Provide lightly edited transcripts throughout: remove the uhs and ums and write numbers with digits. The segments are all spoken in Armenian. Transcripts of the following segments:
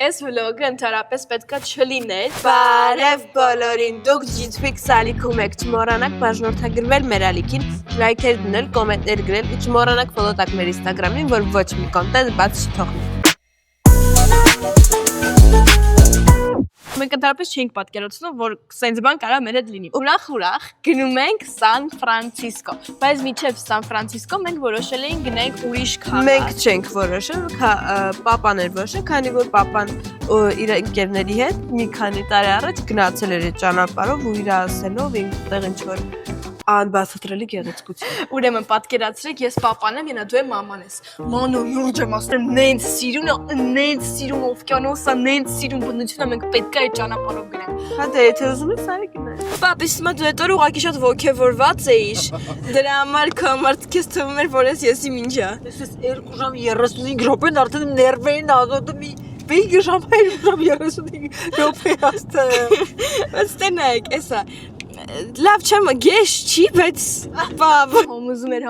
այս վլոգը ընդհանրապես պետքա չլիներ։ Բարև բոլորին, դուք Jitfix ալիքում եք, չմոռանաք բաժնորդագրվել մեր ալիքին, լայքեր դնել, կոմենտներ գրել ու չմոռանաք ֆոլո տալ մեր Instagram-ին, որ ոչ մի կոնտենտ բաց չթողնի։ Մենք ընդհանրապես չենք պատկերացնում, որ սենց բան կարա մեր հետ լինի։ Ուրախ գնում ենք Սան Ֆրանցիսկո, բայց մինչև Սան Ֆրանցիսկո մենք որոշել էինք գնանք ուրիշ քաղաք։ Մենք չենք որոշել, պապան էր որոշել, քանի որ պապան իր ընկերների հետ մի քանի տարի առաջ գնացել էր այդ ճանապարհով ու իր ասելով այնտեղ ինչ-որ անբացատրելի գեղեցկություն։ Ուրեմն պատկերացրեք, ես պապան եմ, դու ես մաման ես։ Մանո յուրջը ասեմ, նենց սիրուն օվկիանոսը, նենց սիրուն բնությունը մենք պետք է այդ ճանապարհով գնանք։ Հա դե եթե ուզում ես արի գնանք։ Պապիս մա դու այդ օրը ուղղակի շատ ոգևորված էիր։ Դրա համար քո համար քեզ թվում էր, որ ես իմինջա։ Ես 2 ժամ 35 րոպեն արդեն ներվերին ազոտում մի 2 ժամ 35 րոպե աստը։ Բայց տենայք, էսա լավ չեմ գեշ չի, բայց պապ համոզում էր,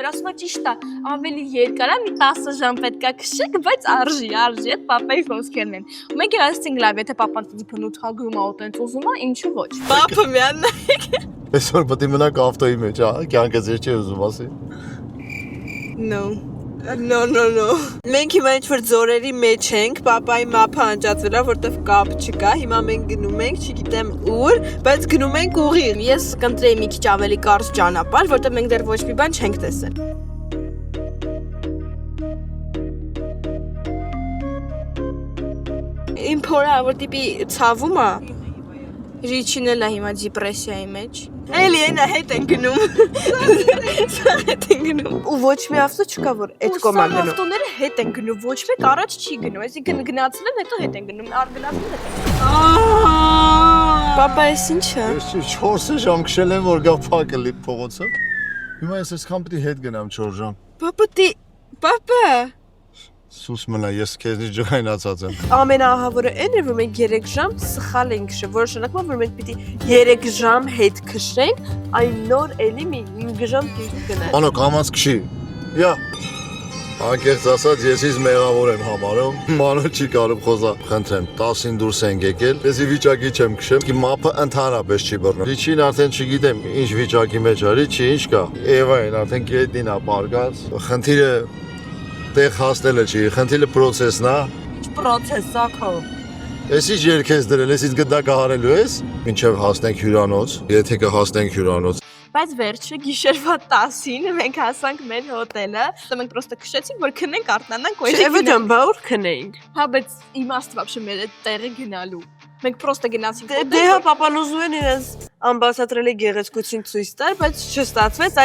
ասում է ճիշտ է, ավելի երկար է, մի 10 ժամ պետքա քշեք, բայց արժի, այդ պապայի խոսքերն են։ Ու մենք ասացինք լավ, եթե պապան բնութ հագում է, այտենց ուզում է, ինչու ոչ։ Պապը միան նայեք։ Այսօր պետք է մնաք ավտոյի մեջ, հա, կյանքս ես չի ուզում ասի։ No. Մենք հիմա ինչ-որ ձորերի մեջ ենք, պապայի մափը անջատվել է, որտեվ կապ չկա, հիմա մենք գնում ենք, չգիտեմ ուր, բայց գնում ենք ուղիղ։ Ես կընտրեի մի քիչ ավելի կարճ ճանապարհ, որտեղ մենք դեռ ոչ մի բան չենք տեսել։ Իմ փորը որ տիպի ցավում է, Ռիչին էլ է հիմա դիպրեսիայի մեջ։ Էլի այնա հետ են գնում։ Ու ոչ մի ավտո չկա, որ այդ կոմա գնում։ Ավտոները հետ են գնում, ոչ մեկ առաջ չի գնում, այսինքն գնացել են, հետո հետ են գնում, արգնացել են։ Պապա, ես ի՞նչը։ Ես 4 ժամ քշել եմ, որ գա փակը լի փողոցը։ Հիմա ես այսքան պետք է հետ գնամ 4 ժամ։ Պապա։ Սուս մնա, ես քեզնից ջղայնացած եմ։ Ամենահավուրը այն է, որ մենք 3 ժամ սխալ ենք քշել, որը նշանակում է, որ մենք պիտի 3 ժամ հետ քշենք, այն նոր էլի մի 5 ժամ դուրս գնանք։ Անո կամած քշի։ Յա։ Անկեղծ ասած, ես ինձ մեղավոր եմ համարում։ Մանո չի կարող խոսա։ Խնդրեմ, 10-ին դուրս ենք եկել, ես վիճակի չեմ քշեմ, իմ մապը ընդհանրապես չի բռնում։ Իչին արդեն չգիտեմ ինչ վիճակի մեջ արի, չի ինչ կա։ Էվային արդեն գետին է պարկած։ Խնդիրը տեղ հասնելը չի, խնդիրը պրոցեսն է։ Ինչ պրոցես է քո։ Էս ինչ երգ ես դրել, ես ինձ գդակը հարելու ես։ Մինչև հասնենք հյուրանոց, եթե կհասնենք հյուրանոց։ Բայց վերջը գիշերվա 10-ին մենք հասանք մեր հոթելը, մենք պրոստը քշեցինք, որ քնենք, արթնանանք, ու Չէ, ոչ բաուր քնեինք։ Հա, բայց իմաստը вообще մեր այդ տեղը գնալու։ Մենք պրոստը գնացինք։ Դե հա պապան ուզում են իրենց անբացատրելի գեղեցկություն ցույց տալ, բայց չստացվեց,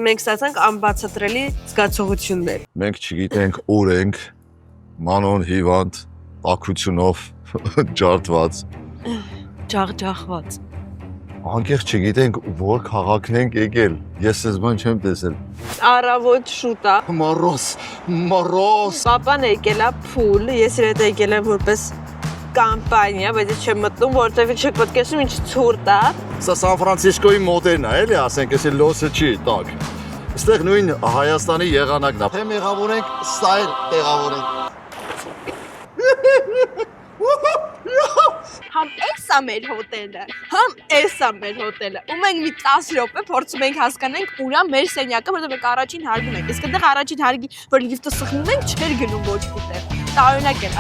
մենք ստացանք անբացատրելի զգացողություններ։ Մենք չգիտենք ուր ենք, մանոն հիվանդ, ակրությունով ջարդված, Ջախջախված։ անկեղծ չգիտենք որ քաղաքն ենք եկել, ես այս բան չեմ տեսել։ Առավոտ շուտ է։ Մորոս։ Պապան եկել է փուլ, ես իր հետ եկել եմ որպես կամպանիա, բայց ես չեմ մտնում, որտեվ չեք պատկերացնում ինչ ցուրտ է։ Սա Սան Ֆրանցիսկոյի մոդելն է, էլի ասենք, էսի լոսը չի, տակ։ Այստեղ նույն Հայաստանի եղանակն է։ Թե մեղավոր ենք, սա էլ տեղավոր ենք։ Համ էսա մեր հոթելը, ու մենք մի 10 րոպե փորձում ենք հասկանանք ուրա մեր սենյակը, որտեղ մենք առաջին հարկում ենք։ Իսկ այդտեղ առաջին հարկի, որ լիֆտը սխնում ենք, չէր գնում ոչ միտեղ։ Տարօրինակ էր,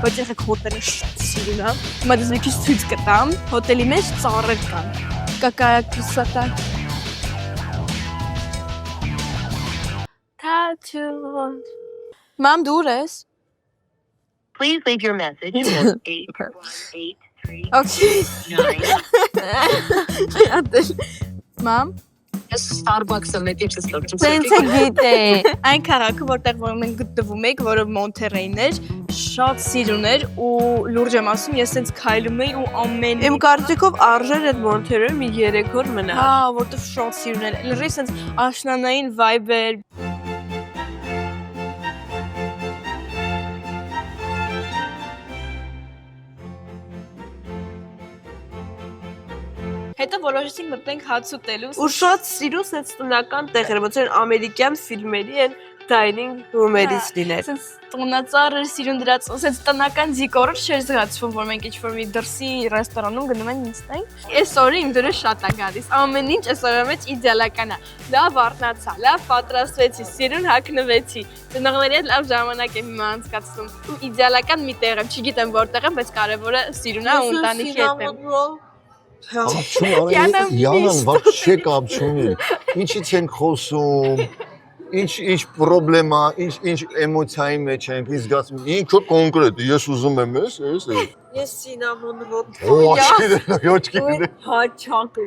բայց եղեք հոթելը շատ սիրուն է։ Հիմա դες մի քիչ ցույց կտամ, հոթելի մեջ ծառեր կան։ Какая красота։ Tattoo։ Մամ, դու ուր ես։ Please leave your message for 883. Okay. Մամ, Ես Starbucks-ը մեծ ես լրիվ։ Սենց է գիտե։ այն քաղաքը, որտեղ որ մենք գտնվում ենք, որը Մոնտերեյն էր, շատ սիրուն էր ու լուրջ եմ ասում, ես սենց քայլում էի ու ամեն Իմ կարծիքով արժեր այդ Մոնտերոյը մի 3 օր մնա։ Հա, որտեղ շատ սիրուն էր։ Լրիվ սենց աշնանային vibe էր։ Հետո որոշեցինք մտնենք հաց ուտելու։ Ու շատ սիրուն սենց տնական տեղեր, ոնց որ ամերիկյան ֆիլմերի են dining room-երից լիներ։ Սենց տնածառը սիրուն դրած, սենց տնական դիկորը չէր զգացվում, որ մենք ինչ-որ մի դրսի ռեստորանում գնում ենք նստենք։ Այս օրը իմ դուրը շատ է գալիս։ Ամեն ինչ այս օրը մեջ իդեալական է։ Լավ արթնացա, լավ պատրաստվեցի, սիրուն հագնվեցի։ Ծնողների հետ լավ ժամանակ եմ հիմա անցկացնում։ Ու իդեալական մի տեղ եմ, չգիտեմ որտեղ եմ, բայց կարևորը սիրուն է ու ընտանիքի հետ եմ։ Յանան вообще կապ չունի։ Ինչից են խոսում։ Ինչ պրոբլեմա, ինչ էմոցիայի մեջ ենք, ինչ զգացում։ Ինքը կոնկրետ, ես ուզում եմ ես։ Ես cinnamon roll Ոչքի։ հաճախ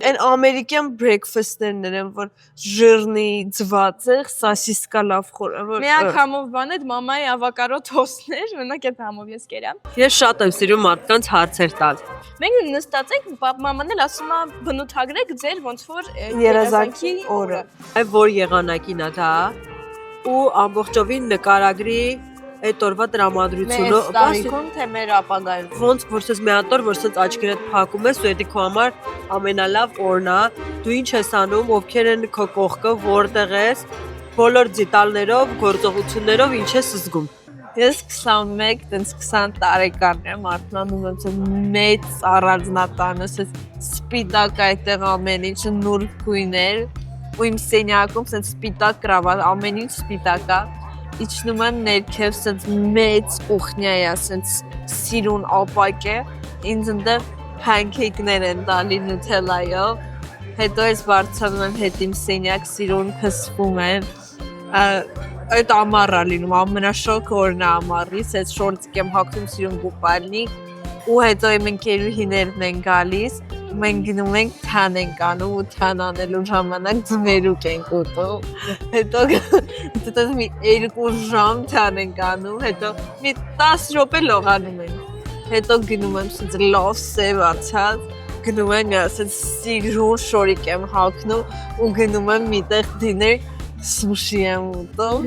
Այն ամերիկյան breakfast-ներն են, որ ժիրնի ձված է, սասիսկա լավ խոր, որ Մի անգամով բանել մամայի ավոկադո թոստներ, մենակ այդ համով ես կերամ։ Ես շատ եմ սիրում մարդկանց հարցեր տալ։ Մենք նստած ենք, մաման էլ ասում է բնութագրեք ձեր ոնց որ Երազանքի օրը։ Այ որ եղանակին է դա ու ամբողջովին նկարագրի այդ օրվա տրամադրությունը, տարիքում թե մեր ապագայում։ ոնց որ ես մի հատ որ ես աչքերդ փակում ես ու դա քո համար ամենալավ օրն է, դու ինչ ես անում, ովքեր են քո կողքը, որտեղ ես, բոլոր դետալներով, գործողություններով ինչ ես զգում։ Ես 21, տենց 20 տարեկան եմ, արթնանում եմ մեծ առանձնատանը, սպիտակ այդտեղ ամեն ինչը նուրբ գույներ, ու իմ սենյակում սպիտակ կրավատ, ամեն ինչ սպիտակ է։ Իջնում եմ ներքև սենց մեծ կուխնյա է, սենց սիրուն ապակ է, ինձ ընդեղ pancake-ներ են տալի նութելայով, հետո ես բարձրանում եմ հետ իմ սենյակ սիրուն քսվում եմ, այդ ամառ է լինում, ամենաշոգ օրն է ամառից, այդ շորտիկ եմ հագնում սիրուն գուպալնի, ու հետո իմ ընկերուհիներն են գալիս, մենք գնում ենք թան ենք անում ու թան անելու ժամանակ ձմերուկ ենք ուտում, հետո մի 2 ժամ թան ենք անում, հետո մի 10 րոպե լողանում ենք, հետո գնում եմ սենց լավ սև ացած, գնում եմ սենց սիրուն շորիկ եմ հագնում ու գնում եմ միտեղ դիներ սուշի եմ ուտում,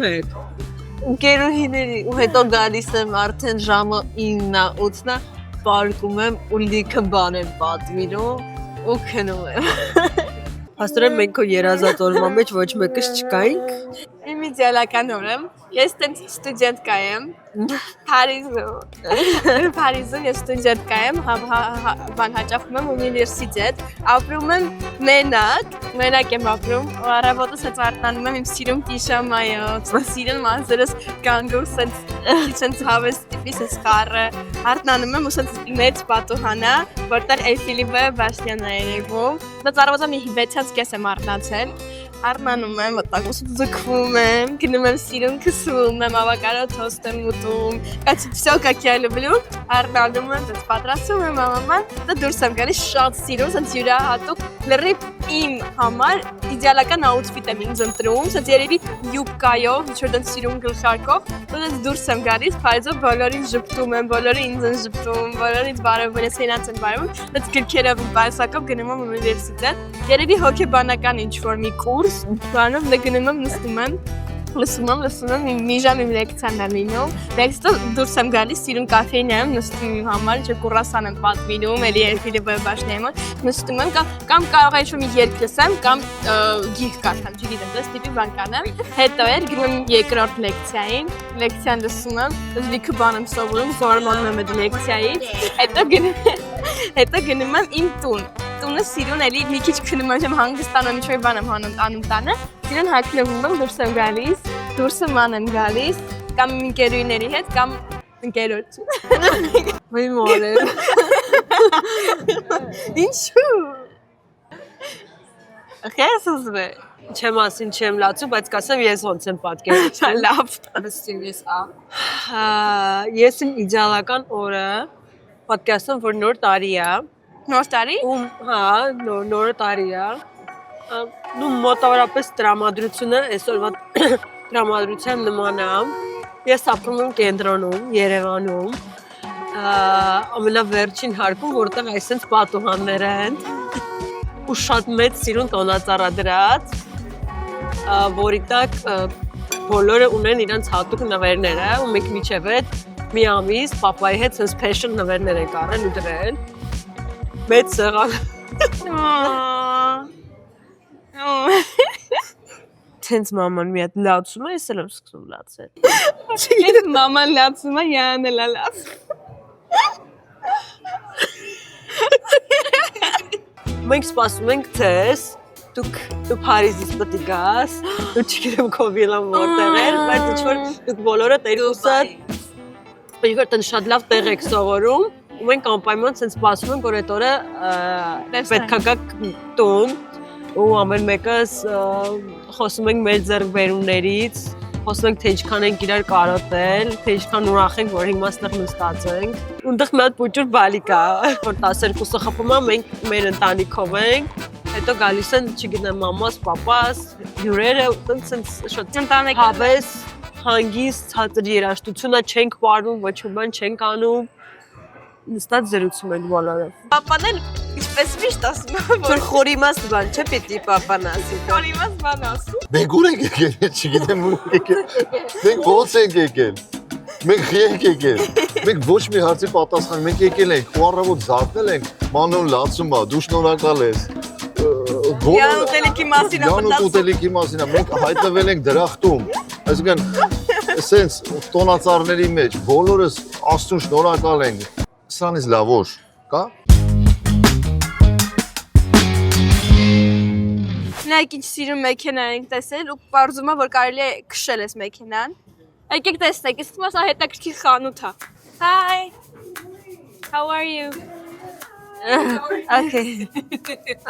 ընկերուհիների ու հետո գալիս եմ արդեն ժամը 9-ը, 8-ը պարկում եմ ու լիքը բան եմ պատվիրում ու քնում եմ։ Աստորեն մենք քո երազած օրվա մեջ ոչ մեկս չկայինք։ Իմ իդեալական օրը, ես տենց ստուդենտկա եմ, Փարիզում ես ստուդենտկա եմ, հաճախում եմ ունիվերսիտետ, ապրում եմ մենակ եմ ապրում, ու առավոտը սենց արթնանում եմ իմ սիրուն պիժամայով, սիրուն մազերս կանգում սենց հավես տիպի սենց խառը, արթնանում եմ ու սենց մեծ պատուհանա, որտեղ Էյֆելի բաշտյան է երևում, բայց առավոտը մի 6-ից կես եմ արթնացել, Արմանում եմ,ոտակուսը ձգվում եմ, գնում եմ սիրուն քսում եմ, ավոկադո թոստ եմ ուտում, կացի վսյո կակ я люблю, արմանում եմ, դες պատրաստում եմ մաման, դա դուրս եմ գալիս շատ սիրուն, սենց յուրահատուկ, լրիվ իմ համար իդեալական աուտֆիտ եմ ինձ ընտրում, սենց երևի յուբկայով, ինչ-որ դենց սիրուն գլխարկով, դենց դուրս եմ գալիս, Փարիզով բոլորին ժպտում եմ, բոլորը ինձ են ժպտում, բոլորից բարևում, ես իրենց են բարևում, դենց գրքերով բայսակով գնում եմ ունիվերսիտետ, երևի հոգեբանական ինչ-որ մի կուրս, բանում գնում եմ, նստում եմ, լսում եմ, մի ժամ իմ լեկցիան է լինում, լեկցիայով դուրս եմ գալիս, սիրուն կաֆեին եմ, նստում իմ համար, ինչ կուրասան եմ պատվիրում, էլի Էյֆելի բաշտի եմ, նստում եմ, կամ կարող է ինչ-որ մի երգ լսեմ, կամ գիրք կարդամ, չգիտեմ, դες տիպի բան կանեմ, հետո էլ գնում եմ երկրորդ լեկցիային, լեկցիան լսում եմ, լիքը բան եմ սովորում, զարմանում եմ այդ լեկցիայից, հետո գնում եմ իմ տունը սիրուն էլի մի քիչ քնում եմ, հանգստանում ինչ-որ բան եմ անում տանը, սիրուն հագնվում եմ, դուրս եմ գալիս, դուրսը ման եմ գալիս, կամ իմ ընկերուհիների հետ, կամ ընկերոջ։ Ոյ մորեր։ Ինչու՞։ Ախես ուզում է։ Չեմ ասին, չեմ լացում, բայց կասեմ ես ոնց եմ պատկերացնում։ Լավ։ Ես իմ իդեալական օրը պատկերացնում, որ նոր տարի է։ Նոր տարի։ Հա, նոր տարի է։ Նու մոտավորապես տրամադրությունը այսօրվա տրամադրության նման է։ Ես ապրում եմ կենտրոնում, Երևանում, ամենավերջին հարկում, որտեղ այսպես պատուհաններ են ու շատ մեծ սիրուն տոնածառադրած, որի տակ բոլորը ունեն իրենց հատուկ նվերները ու մենք միջև այդ մի ամիս պապայի հետ sense fashion նվերներ ենք առել ու դրել։ Մեծ սեղան։ Տենց մաման մի հատ լացում է, ես էլ եմ սկսում լացել։ Ես մաման լացում է, յանն էլ լաց։ Մենք սպասում ենք ձեզ, դու Փարիզից պետք է գաս, դու չգիտեմ քո վիլան որտեղ է, բայց ինչ-որ դուք բոլորը երկուսը ինչ-որ տեն շատ լավ տեղ եք սովորում, ու մենք անպայման ցենց սպասում ենք, որ այդ օրը պետք է գաք տուն, ու ամեն մեկս խոսում ենք մեր ձեռքբերումներից, խոսում ենք թե ինչքան ենք իրար կարոտել, թե ինչքան ուրախ ենք, որ հիմա այստեղ նստած ենք։ Ունդեղ մի հատ փոքր բալի կա, որ 12-ը խփում է, մենք մեր ընտանիքով ենք, հետո գալիս են, չգիտեմ, մամաս, պապաս, հյուրերը, ցենց շատ Ընտանիք հավես, հանգիստ, ցածր երաժշտությունը չենք վարում, ոչ մի բան չենք անում։ Նստած զրուցում ենք բոլորը։ Պապան էլ ինչպես միշտ ասում է, Որ խորիմաստ բան չէ, պիտի պապան ասի։ որ իմաց բան ասում։ Մենք ուր ենք եկել, չգիտեմ ուր ենք եկել։ Մենք ո՞նց ենք եկել։ Մենք ղի ենք եկել։ Մենք ոչ մի հարցի պատասխան, մենք եկել ենք, ու առավոտ զարթնել ենք, մանոն լացում է, դու շնորհակալ ես։ Յան ուտելիքի մասին Յան ուտելիքի մասին է, մենք հայտնվել ենք դրախտում։ Այսինքն, սենց տոնածառների մեջ բոլորս Աստծուն շնորհակալ ենք։ Սրանից լավ որ կա։ Նայեք ինչ սիրուն մեքենա ենք տեսել ու պարզում է, որ կարելի է քշել այս մեքենան։ Եկեք տեսնեք, իսկ մասա հետաքրքիր խանութ է։ Hi. How are you?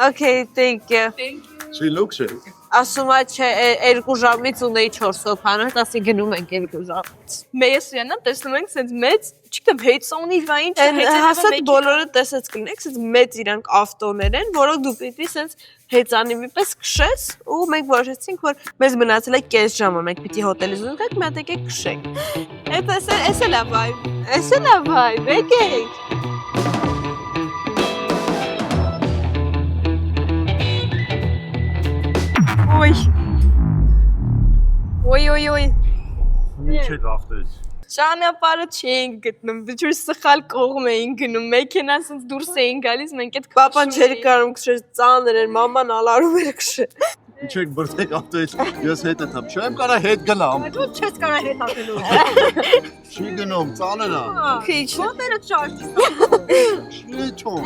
Okay, thank you։ Չի լուքս է։ Ասում է չէ, 2 ժամից ունեի 4 սոփանը, ասի գնում ենք 2 ժամից։ Մեզ յանա տեսնում ենք սենց մեծ, չգիտեմ, հեծոնի վա ինչ Հասած բոլորը տեսած կլինեք, սենց մեծ իրանք ավտոներ են, որոնք դու պիտի սենց հեծանի մի պես քշես, ու մենք որոշեցինք, որ մեզ մնացել է կես ժամը, մենք պիտի հոթելից ունենք, մի հատ եկեք քշենք։ Էս է լավ այ։ Էս է լավ այ, եկեք։ Ոյ։ Ինչ է գախտես։ Ճանապարհը չենք գտնում, դժուր սխալ կողմ էին գնում, մեքենան սենց դուրս էին գալիս, մենք այդ Պապան չէր կարում քշել, ծանր էր, մաման ալարում էր քշել։ Ինչ եք բրդեք ավտոյից, ես հետ եմ, չեմ կարա հետ գնամ։ Դու չես կարա հետ ապելու։ Չի գնում, ծանր է։ քիչ։ Ոտերը չարժի։ Չի չոմ։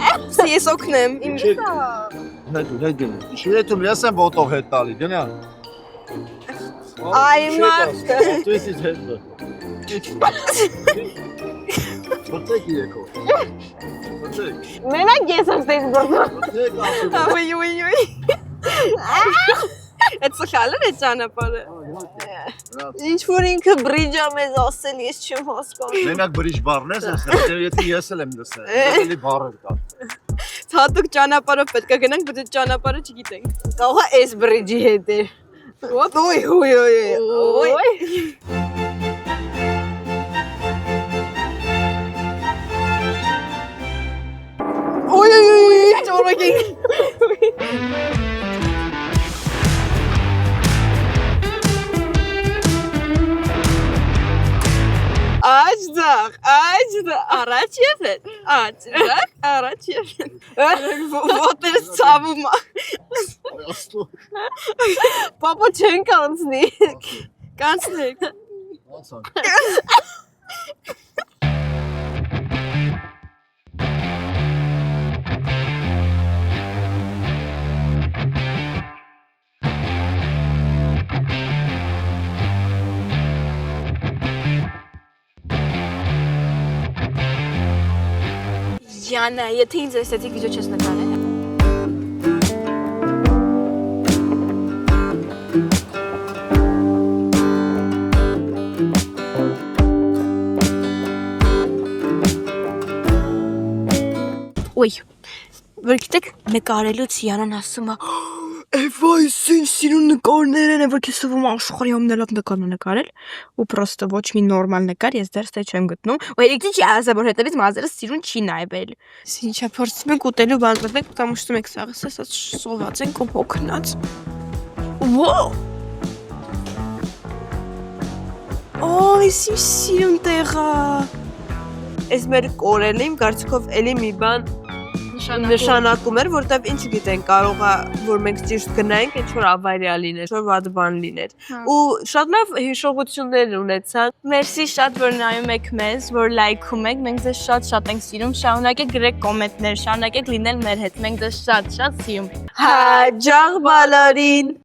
Ես օգնեմ։ Հետ գնա։ Չի հետում, ես եմ ոտով հետ տալի, գնա։ Այ մարդ։ Ավտոյից հետ բը։ Բրդեք իրեկով։ Բրդեք։ Մենակ ես եմ ստեյս բրդում։ Բրդեք ասում։ Ոյ։ Այդ սխալը է ճանապարհը։ Ինչ որ ինքը բրիջա մեզ ասել, ես չեմ հասկանում։ Մենակ բրիջ բառն ես, եթե ես էլ եմ լսել, էլի բառեր կա։ Հատուկ ճանապարհով պետք է գնանք, բայց այդ ճանապարհը չգիտենք։ Կարող է այս բրիջի հետ է։ Ոյ։ Ոյ, ճորագին։ Աճդախ, առաջ եւ հետ, աճդախ, առաջ եւ հետ։ Ոտերը ցավում է։ Աստու։ Պապա չեն կանցնի։ Կանցնեք։ Ոնց է։ Յանա, եթե ինձ էսթետիկ վիդեո չես նկարել։ Ոյ, որ գիտեք, նկարելուց Յանան ասում է. «Այ սին սիրուն նկարներ են, որ քեզ թվում աշխարհի ամենալավ նկարն է նկարել» ու պրոստը ոչ մի նորմալ նկար ես դեռ ստե չեմ գտնում։ Ու երեք չի ասա, որ հետևից մազերս սիրուն չի նայվել։ Ինչա փորձում ենք ուտելու բան գտնել, потому что մենք սաղս էսա սոված ենք ու փոքնած։ Վո! Օй, սիրուն տեղա։ Այս մեր կորելը իմ կարծիքով էլի մի բան նշանակում էր, որտեվ ինչ գիտենք, կարող է որ մենք ճիշտ գնայինք, ինչ որ ավարիա լիներ, որ վատ բան լիներ։ Ու շատ լավ հիշողություններ ունեցանք։ Մերսի շատ որ նայում եք մեզ, որ լայքում եք, մենք ձեզ շատ ենք սիրում, շարունակեք գրեք կոմենտներ, շարունակեք լինել մեր հետ, մենք ձեզ շատ սիրում։ Հաջող բոլորին։